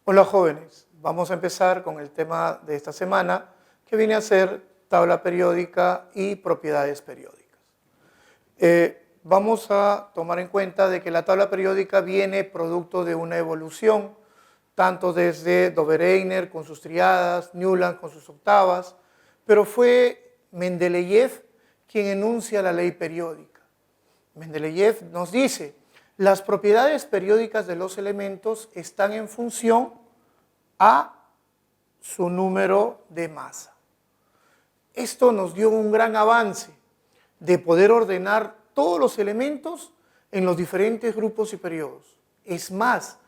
Hola jóvenes, vamos a empezar con el tema de esta semana que viene a ser tabla periódica y propiedades periódicas. Vamos a tomar en cuenta de que la tabla periódica viene producto de una evolución, tanto desde Dobereiner con sus triadas, Newland con sus octavas, pero fue Mendeleev quien enuncia la ley periódica. Mendeleev nos dice: las propiedades periódicas de los elementos están en función a su número de masa. Esto nos dio un gran avance de poder ordenar todos los elementos en los diferentes grupos y periodos. Es más,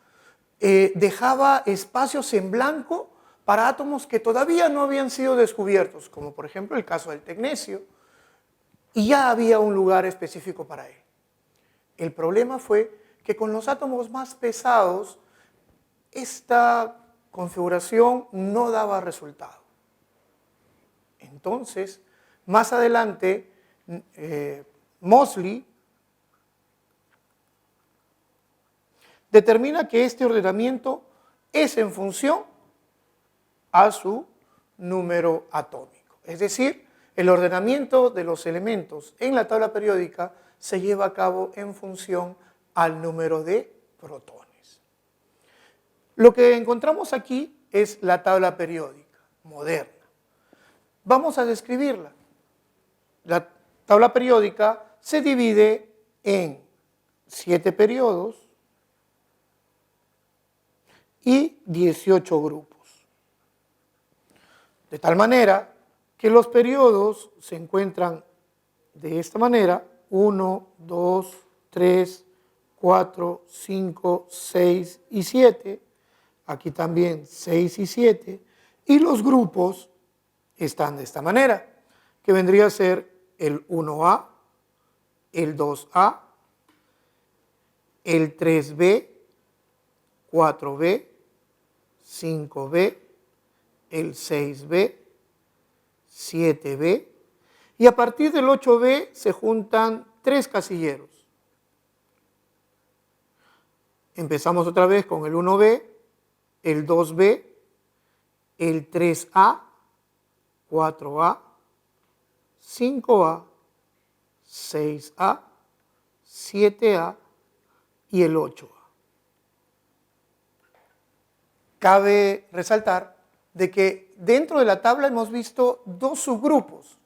dejaba espacios en blanco para átomos que todavía no habían sido descubiertos, como por ejemplo el caso del tecnecio, y ya había un lugar específico para él. El problema fue que con los átomos más pesados, esta configuración no daba resultado. Entonces, más adelante, Moseley determina que este ordenamiento es en función a su número atómico. Es decir, el ordenamiento de los elementos en la tabla periódica se lleva a cabo en función al número de protones. Lo que encontramos aquí es la tabla periódica moderna. Vamos a describirla. La tabla periódica se divide en 7 periodos y 18 grupos. De tal manera que los periodos se encuentran de esta manera: 1, 2, 3, 4, 5, 6 y 7. Aquí también 6 y 7. Y los grupos están de esta manera, que vendría a ser el 1A, el 2A, el 3B, 4B, 5B, el 6B, 7B, y a partir del 8B se juntan 3 casilleros. Empezamos otra vez con el 1B, el 2B, el 3A, 4A, 5A, 6A, 7A y el 8A. Cabe resaltar de que dentro de la tabla hemos visto 2 subgrupos,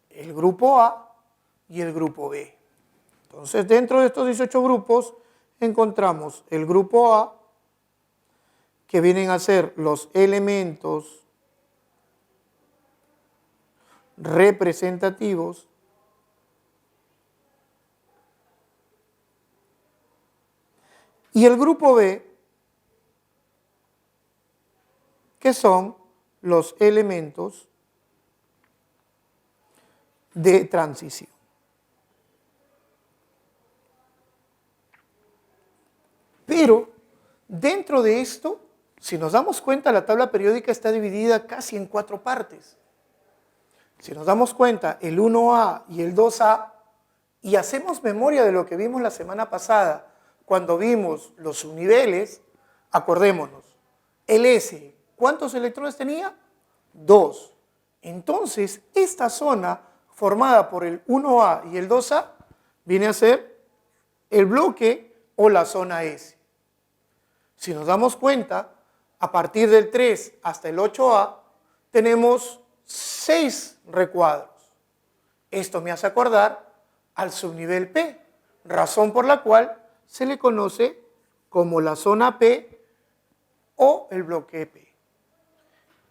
el grupo A y el grupo B. Entonces, dentro de estos 18 grupos encontramos el grupo A, que vienen a ser los elementos representativos y el grupo B, que son los elementos de transición. Pero dentro de esto, si nos damos cuenta, la tabla periódica está dividida casi en 4 partes. Si nos damos cuenta, el 1A y el 2A, y hacemos memoria de lo que vimos la semana pasada, cuando vimos los subniveles, acordémonos, el S, ¿cuántos electrones tenía? 2. Entonces, esta zona formada por el 1A y el 2A viene a ser el bloque o la zona S. Si nos damos cuenta, a partir del 3 hasta el 8A tenemos 6 recuadros. Esto me hace acordar al subnivel P, razón por la cual se le conoce como la zona P o el bloque P.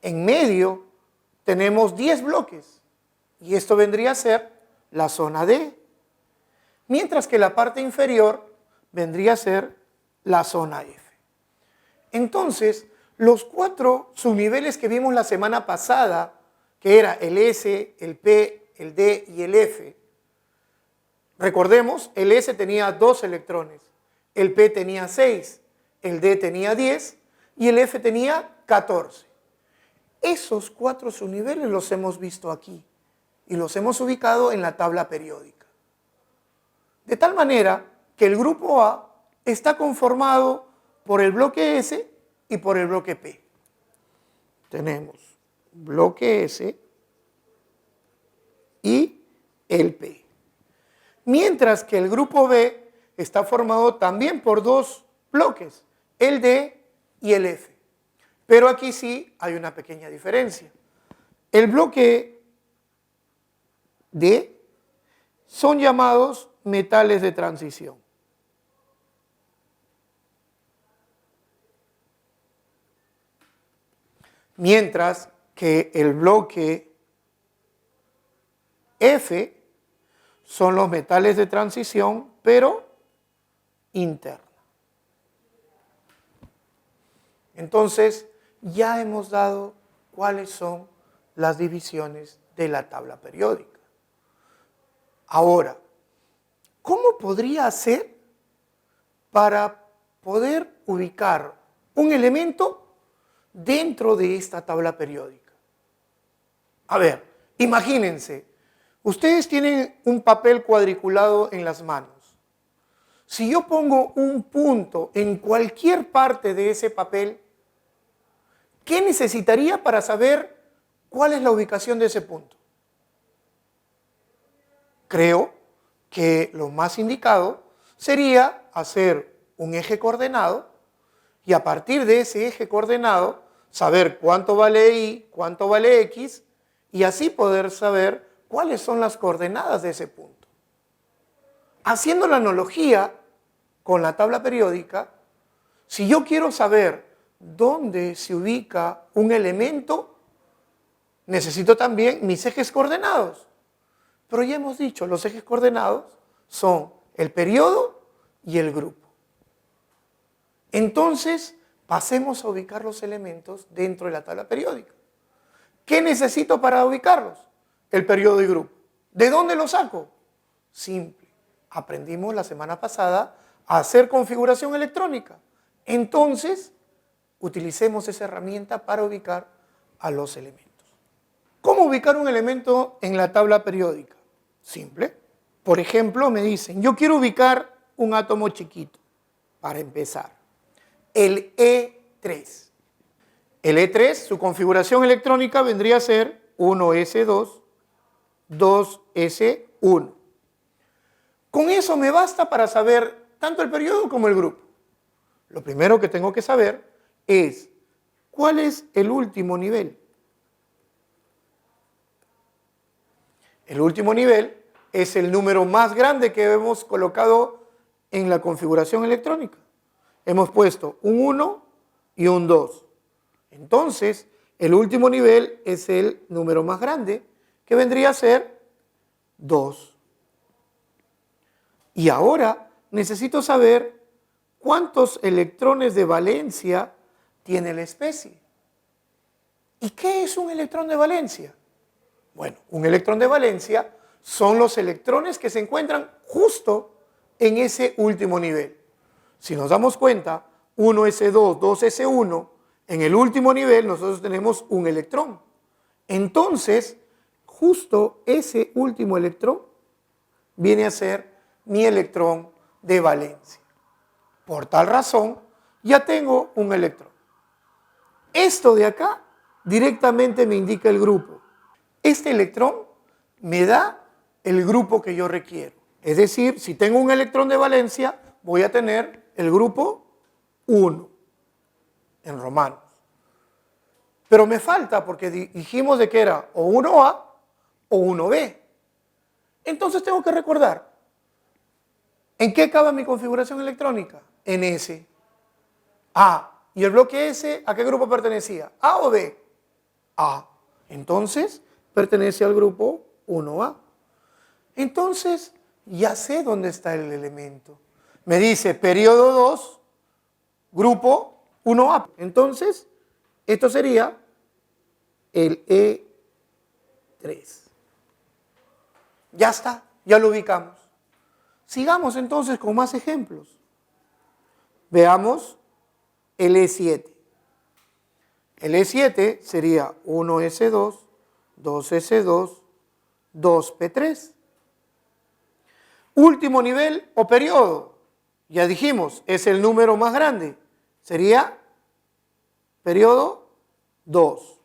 En medio tenemos 10 bloques y esto vendría a ser la zona D, mientras que la parte inferior vendría a ser la zona F. Entonces, los 4 subniveles que vimos la semana pasada, que era el S, el P, el D y el F, recordemos, el S tenía 2 electrones, el P tenía 6, el D tenía 10 y el F tenía 14. Esos 4 subniveles los hemos visto aquí y los hemos ubicado en la tabla periódica. De tal manera que el grupo A está conformado por el bloque S y por el bloque P. Tenemos bloque S y el P. Mientras que el grupo B está formado también por dos bloques, el D y el F. Pero aquí sí hay una pequeña diferencia. El bloque D son llamados metales de transición. Mientras que el bloque F son los metales de transición, pero interna. Entonces, ya hemos dado cuáles son las divisiones de la tabla periódica. Ahora, ¿cómo podría hacer para poder ubicar un elemento dentro de esta tabla periódica? A ver, imagínense, ustedes tienen un papel cuadriculado en las manos. Si yo pongo un punto en cualquier parte de ese papel, ¿qué necesitaría para saber cuál es la ubicación de ese punto? Creo que lo más indicado sería hacer un eje coordenado y a partir de ese eje coordenado saber cuánto vale Y, cuánto vale X y así poder saber cuáles son las coordenadas de ese punto. Haciendo la analogía con la tabla periódica, si yo quiero saber dónde se ubica un elemento, necesito también mis ejes coordenados. Pero ya hemos dicho, los ejes coordenados son el periodo y el grupo. Entonces, pasemos a ubicar los elementos dentro de la tabla periódica. ¿Qué necesito para ubicarlos? El periodo y grupo. ¿De dónde lo saco? Simple. Aprendimos la semana pasada a hacer configuración electrónica. Entonces, utilicemos esa herramienta para ubicar a los elementos. ¿Cómo ubicar un elemento en la tabla periódica? Simple. Por ejemplo, me dicen, yo quiero ubicar un átomo chiquito, para empezar. El E3. El E3, su configuración electrónica vendría a ser 1s2, 2s1. Con eso me basta para saber tanto el periodo como el grupo. Lo primero que tengo que saber es cuál es el último nivel. El último nivel es el número más grande que hemos colocado en la configuración electrónica. Hemos puesto un 1 y un 2. Entonces, el último nivel es el número más grande, que vendría a ser 2. Y ahora necesito saber cuántos electrones de valencia tiene la especie. ¿Y qué es un electrón de valencia? Bueno, un electrón de valencia son los electrones que se encuentran justo en ese último nivel. Si nos damos cuenta, 1s2, 2s1, en el último nivel nosotros tenemos un electrón. Entonces, justo ese último electrón viene a ser mi electrón de valencia. Por tal razón, ya tengo un electrón. Esto de acá directamente me indica el grupo. Este electrón me da el grupo que yo requiero. Es decir, si tengo un electrón de valencia, voy a tener el grupo 1 en romanos. Pero me falta porque dijimos de que era o 1A o 1B. Entonces tengo que recordar, ¿en qué acaba mi configuración electrónica? En S. A. ¿Y el bloque S a qué grupo pertenecía? ¿A o B? A. Entonces, pertenece al grupo 1A. Entonces, ya sé dónde está el elemento. Me dice periodo 2, grupo 1A. Entonces, esto sería el E3. Ya está, ya lo ubicamos. Sigamos entonces con más ejemplos. Veamos el E7. El E7 sería 1s2, 2s2, 2p3. Último nivel o periodo, ya dijimos, es el número más grande. Sería Periodo 2.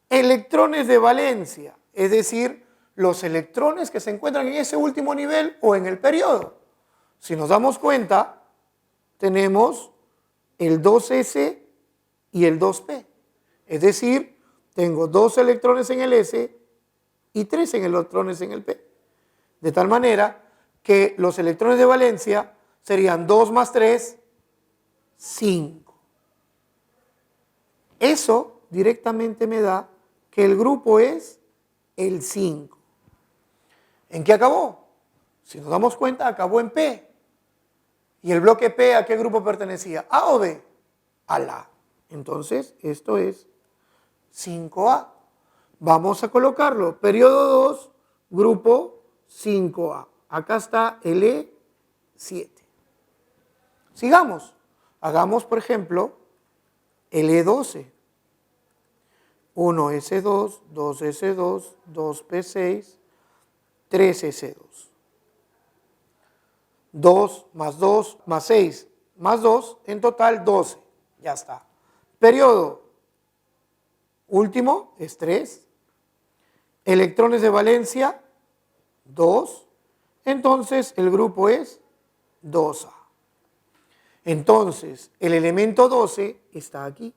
Electrones de valencia, es decir, los electrones que se encuentran en ese último nivel o en el periodo. Si nos damos cuenta, tenemos el 2s y el 2p. Es decir, tengo 2 electrones en el s y 3 electrones en el p. De tal manera que los electrones de valencia serían 2 más 3, 5. Eso directamente me da que el grupo es el 5. ¿En qué acabó? Si nos damos cuenta, acabó en P. ¿Y el bloque P a qué grupo pertenecía? ¿A o B? A la A. Entonces, esto es 5A. Vamos a colocarlo. Periodo 2, grupo 5A. Acá está el E7. Sigamos. Hagamos, por ejemplo, el E12. 1s2, 2s2, 2p6, 3s2. 2 más 2 más 6 más 2, en total 12. Ya está. Periodo último es 3. Electrones de valencia, 2. Entonces el grupo es 2A. Entonces el elemento 12 está aquí.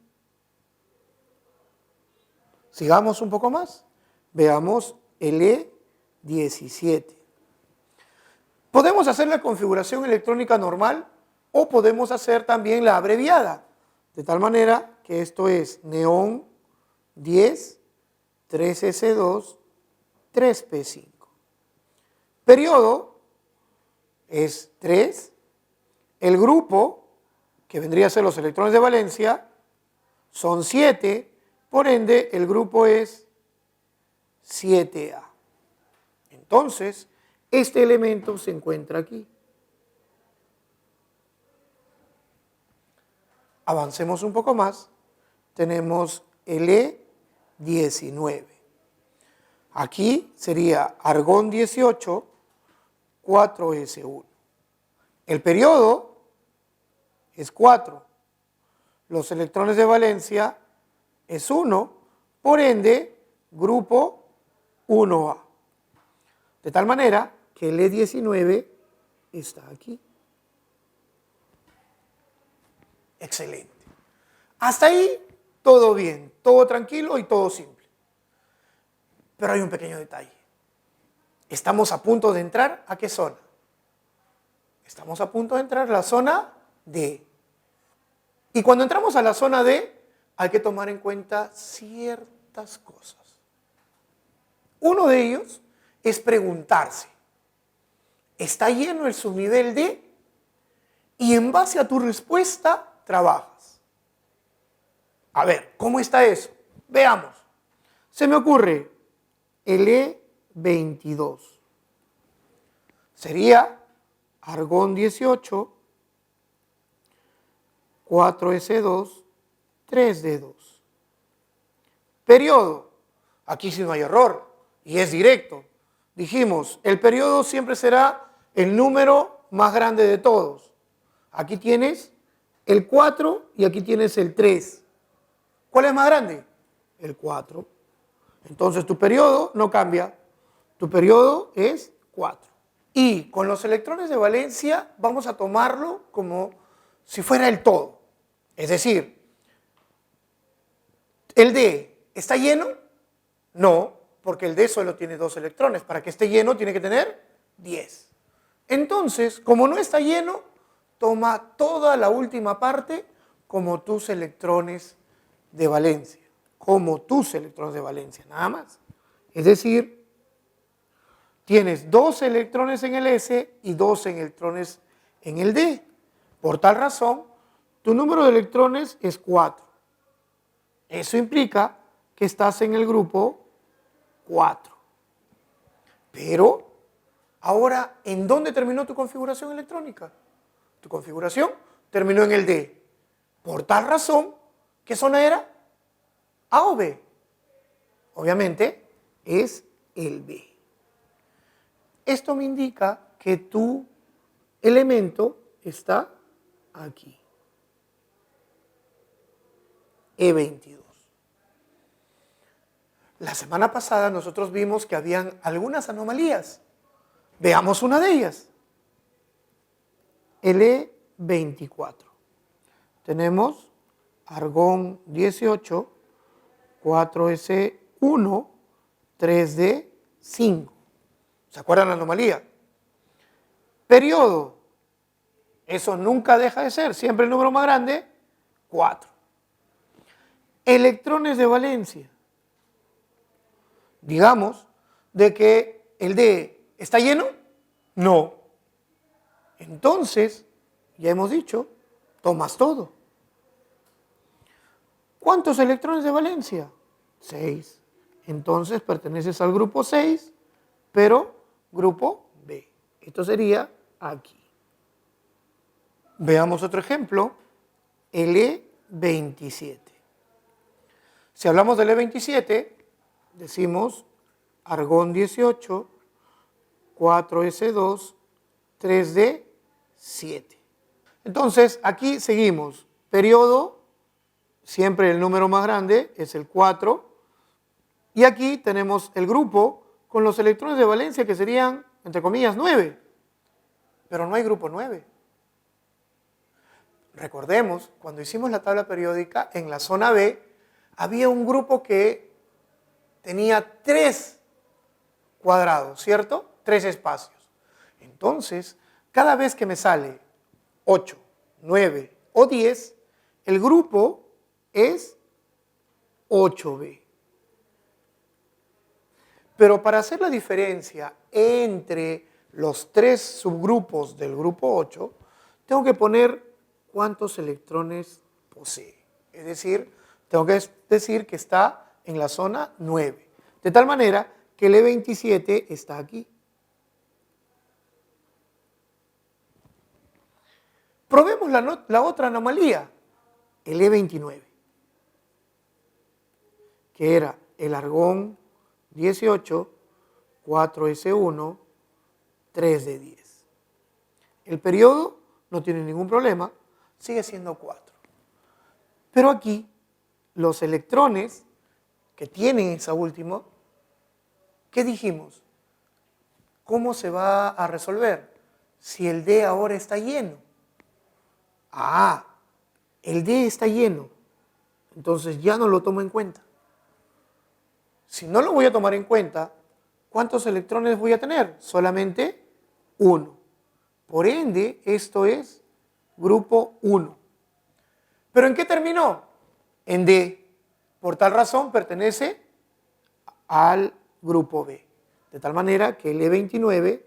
Sigamos un poco más. Veamos el E17. Podemos hacer la configuración electrónica normal o podemos hacer también la abreviada. De tal manera que esto es neón 10, 3s2, 3p5. Periodo es 3. El grupo, que vendría a ser los electrones de valencia, son 7. Por ende, el grupo es 7A. Entonces, este elemento se encuentra aquí. Avancemos un poco más. Tenemos el E19. Aquí sería argón 18, 4s1. El periodo es 4. Los electrones de valencia es 1, por ende, grupo 1A. De tal manera que el E19 está aquí. Excelente. Hasta ahí todo bien, todo tranquilo y todo simple. Pero hay un pequeño detalle. Estamos a punto de entrar ¿a qué zona? Estamos a punto de entrar a la zona D. Y cuando entramos a la zona D, hay que tomar en cuenta ciertas cosas. Uno de ellos es preguntarse, ¿está lleno el subnivel D? Y en base a tu respuesta, trabajas. A ver, ¿cómo está eso? Veamos. Se me ocurre el E22. Sería argón 18, 4s2, 3d2. Periodo. Aquí sí no hay error y es directo. Dijimos, el periodo siempre será el número más grande de todos. Aquí tienes el 4 y aquí tienes el 3. ¿Cuál es más grande? El 4. Entonces tu periodo no cambia. Tu periodo es 4. Y con los electrones de valencia vamos a tomarlo como si fuera el todo. Es decir, ¿el D está lleno? No, porque el D solo tiene 2 electrones. Para que esté lleno tiene que tener 10. Entonces, como no está lleno, toma toda la última parte como tus electrones de valencia. Como tus electrones de valencia, nada más. Es decir, tienes 2 electrones en el S y 2 electrones en el D. Por tal razón, tu número de electrones es 4. Eso implica que estás en el grupo 4. Pero, ahora, ¿en dónde terminó tu configuración electrónica? Tu configuración terminó en el D. Por tal razón, ¿qué zona era? ¿A o B? Obviamente, es el B. Esto me indica que tu elemento está aquí. E22. La semana pasada nosotros vimos que habían algunas anomalías. Veamos una de ellas. El E24. Tenemos argón 18, 4S1, 3D5. ¿Se acuerdan la anomalía? Periodo. Eso nunca deja de ser, siempre el número más grande, 4. Electrones de valencia. Digamos de que el D está lleno. No. Entonces, ya hemos dicho, tomas todo. ¿Cuántos electrones de valencia? 6. Entonces perteneces al grupo 6, pero grupo B. Esto sería aquí. Veamos otro ejemplo, el E27. Si hablamos del E27, decimos argón 18, 4S2, 3D7. Entonces, aquí seguimos. Periodo, siempre el número más grande es el 4. Y aquí tenemos el grupo con los electrones de valencia que serían, entre comillas, 9. Pero no hay grupo 9. Recordemos, cuando hicimos la tabla periódica, en la zona B había un grupo que tenía 3 cuadrados, ¿cierto? 3 espacios. Entonces, cada vez que me sale 8, 9 o 10, el grupo es 8B. Pero para hacer la diferencia entre los 3 subgrupos del grupo 8, tengo que poner cuántos electrones posee. Es decir, tengo que decir que está en la zona 9. De tal manera que el E27 está aquí. Probemos la otra anomalía, el E29, que era el argón 18, 4S1, 3D10. El periodo no tiene ningún problema, sigue siendo 4. Pero aquí, los electrones que tienen esa última, ¿qué dijimos? ¿Cómo se va a resolver si el D ahora está lleno? Ah, el D está lleno, entonces ya no lo tomo en cuenta. Si no lo voy a tomar en cuenta, ¿cuántos electrones voy a tener? Solamente 1. Por ende, esto es grupo 1. ¿Pero en qué terminó? En D. Por tal razón pertenece al grupo B. De tal manera que el E29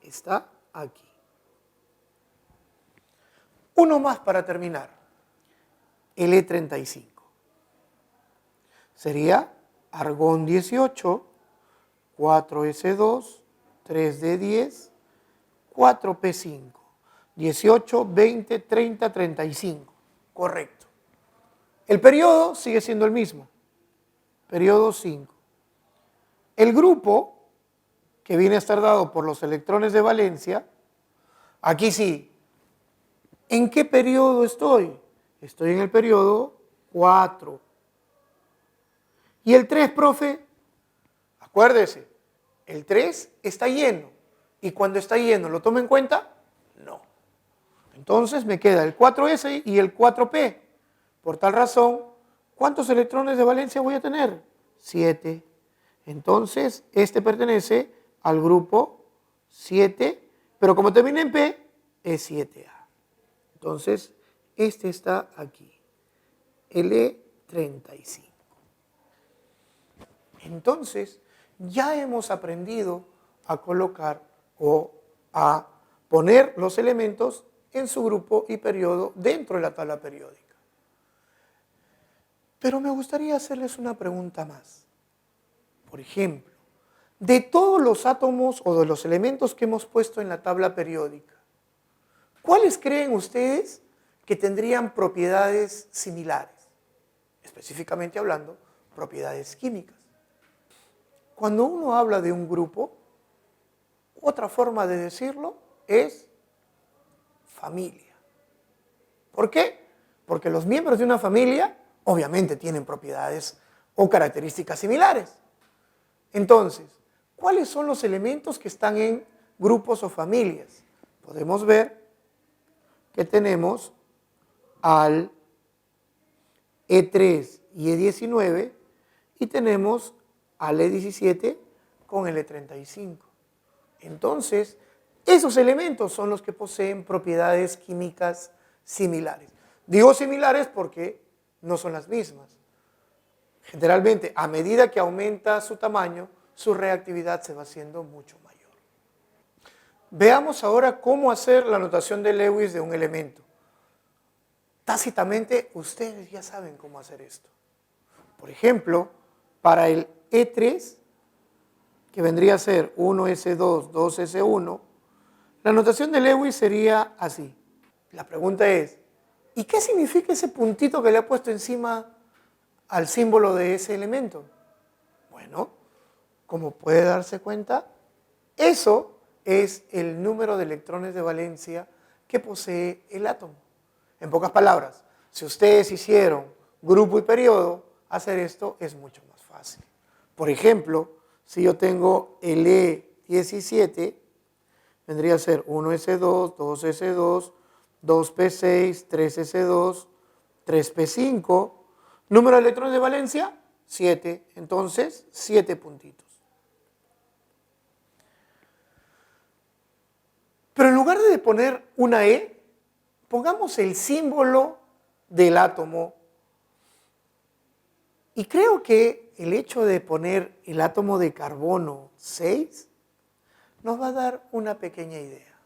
está aquí. Uno más para terminar. El E35. Sería argón 18, 4S2, 3D10, 4P5. 18, 20, 30, 35. Correcto. El periodo sigue siendo el mismo. Periodo 5. El grupo, que viene a estar dado por los electrones de valencia, aquí sí. ¿En qué periodo estoy? Estoy en el periodo 4. ¿Y el 3, profe? Acuérdese, el 3 está lleno. ¿Y cuando está lleno lo tomo en cuenta? No. Entonces me queda el 4S y el 4P. Por tal razón, ¿cuántos electrones de valencia voy a tener? 7. Entonces, este pertenece al grupo 7, pero como termina en P, es 7A. Entonces, este está aquí, L35. Entonces, ya hemos aprendido a colocar o a poner los elementos en su grupo y periodo dentro de la tabla periódica. Pero me gustaría hacerles una pregunta más. Por ejemplo, de todos los átomos o de los elementos que hemos puesto en la tabla periódica, ¿cuáles creen ustedes que tendrían propiedades similares? Específicamente hablando, propiedades químicas. Cuando uno habla de un grupo, otra forma de decirlo es familia. ¿Por qué? Porque los miembros de una familia obviamente tienen propiedades o características similares. Entonces, ¿cuáles son los elementos que están en grupos o familias? Podemos ver que tenemos al E3 y E19 y tenemos al E17 con el E35. Entonces, esos elementos son los que poseen propiedades químicas similares. Digo similares porque no son las mismas. Generalmente, a medida que aumenta su tamaño, su reactividad se va haciendo mucho mayor. Veamos ahora cómo hacer la notación de Lewis de un elemento. Tácitamente, ustedes ya saben cómo hacer esto. Por ejemplo, para el E3, que vendría a ser 1s2, 2s1, la notación de Lewis sería así. La pregunta es, ¿y qué significa ese puntito que le ha puesto encima al símbolo de ese elemento? Bueno, como puede darse cuenta, eso es el número de electrones de valencia que posee el átomo. En pocas palabras, si ustedes hicieron grupo y periodo, hacer esto es mucho más fácil. Por ejemplo, si yo tengo el E17, vendría a ser 1s2, 2s2, 2p6, 3s2, 3p5. Número de electrones de valencia, 7. Entonces, 7 puntitos. Pero en lugar de poner una E, pongamos el símbolo del átomo. Y creo que el hecho de poner el átomo de carbono 6 nos va a dar una pequeña idea.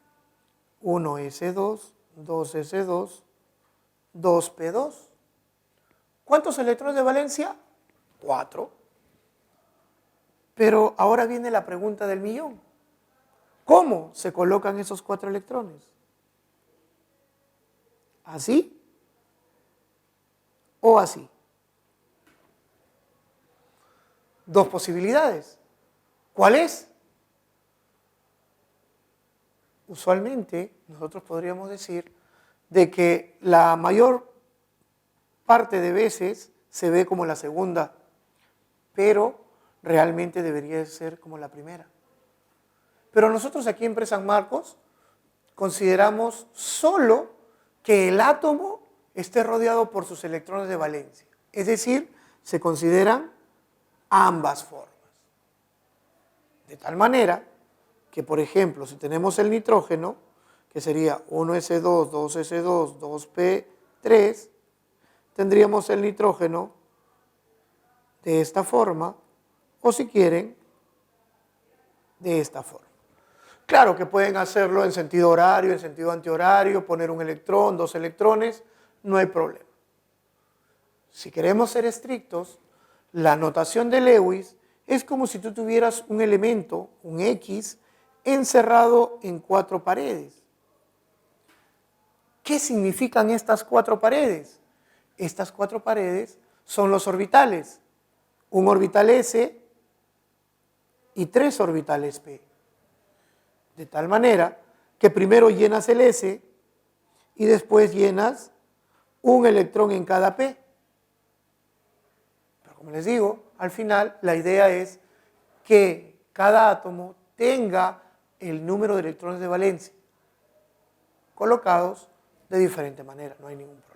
1s2, 2s2, 2p2. ¿Cuántos electrones de valencia? 4. Pero ahora viene la pregunta del millón. ¿Cómo se colocan esos 4 electrones? ¿Así? ¿O así? Dos posibilidades. ¿Cuál es? Usualmente nosotros podríamos decir de que la mayor parte de veces se ve como la segunda, pero realmente debería ser como la primera. Pero nosotros aquí en Pre San Marcos consideramos solo que el átomo esté rodeado por sus electrones de valencia. Es decir, se consideran ambas formas. De tal manera que, por ejemplo, si tenemos el nitrógeno, que sería 1s2, 2s2, 2p3, tendríamos el nitrógeno de esta forma, o si quieren, de esta forma. Claro que pueden hacerlo en sentido horario, en sentido antihorario, poner un electrón, 2 electrones, no hay problema. Si queremos ser estrictos, la notación de Lewis es como si tú tuvieras un elemento, un X, encerrado en 4 paredes. ¿Qué significan estas 4 paredes? Estas 4 paredes son los orbitales, un orbital S y 3 orbitales P. De tal manera que primero llenas el S y después llenas un electrón en cada P. Pero como les digo, al final la idea es que cada átomo tenga el número de electrones de valencia colocados de diferente manera, no hay ningún problema.